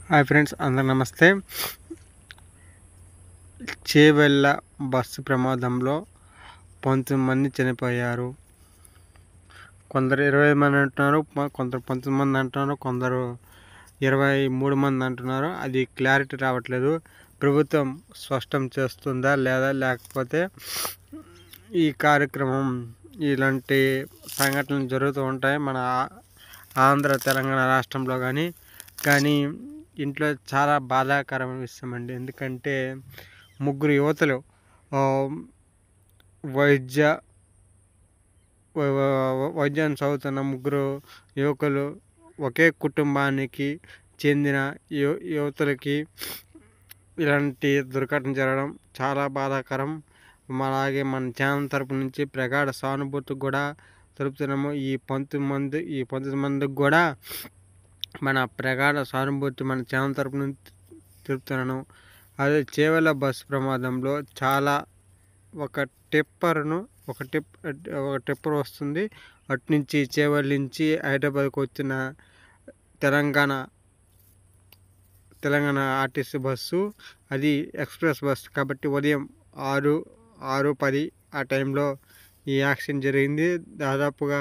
Hi friends, అందరు నమస్తే. Chevella bus ప్రమాదంలో 19 మంది చనిపోయారు. కొందరు 20 మంది అంటున్నారు, కొందరు 19 మంది అంటున్నారు, కొందరు 23 మంది అంటున్నారు. అది క్లారిటీ రావట్లేదు. ప్రభుత్వం స్పష్టం చేస్తుందా లేదా, లేకపోతే ఈ కార్యక్రమం ఇలాంటి సంఘటనలు జరుగుతూ ఉంటాయి మన ఆంధ్ర తెలంగాణ రాష్ట్రంలో. కానీ ఇంట్లో చాలా బాధాకరమైన విషయం అండి. ఎందుకంటే ముగ్గురు యువతులు వైద్యాన్ని చదువుతున్న ముగ్గురు యువకులు ఒకే కుటుంబానికి చెందిన యువతులకి ఇలాంటి దుర్ఘటన జరగడం చాలా బాధాకరం. అలాగే మన ఛానల్ తరపు నుంచి ప్రగాఢ సానుభూతి కూడా తెలుపుతున్నాము. ఈ 19 మందికి కూడా మన ప్రగాఢ సానుభూతి మన ఛానల్ తరపు నుంచి తెలుపుతున్నాను. అదే చేవెళ్ళ బస్సు ప్రమాదంలో ఒక టిప్పర్ వస్తుంది. అటు నుంచి చేవెళ్ళ నుంచి హైదరాబాద్కు వచ్చిన తెలంగాణ ఆర్టీసీ బస్సు, అది ఎక్స్ప్రెస్ బస్సు కాబట్టి ఉదయం 6:10 ఆ టైంలో ఈ యాక్సిడెంట్ జరిగింది. దాదాపుగా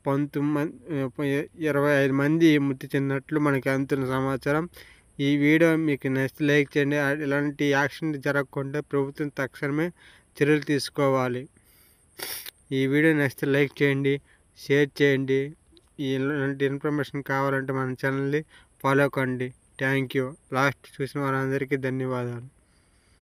25 మంది మృతి చెందినట్లు మనకి అందుతున్న సమాచారం. ఈ వీడియో మీకు నచ్చితే లైక్ చేయండి. ఇలాంటి యాక్సిడెంట్ జరగకుండా ప్రభుత్వం తక్షణమే చర్యలు తీసుకోవాలి. ఈ వీడియో నచ్చితే లైక్ చేయండి, షేర్ చేయండి. ఇలాంటి ఇన్ఫర్మేషన్ కావాలంటే మన ఛానల్ని ఫాలో కండి. Thank you. లాస్ట్ చూసిన వారందరికీ ధన్యవాదాలు.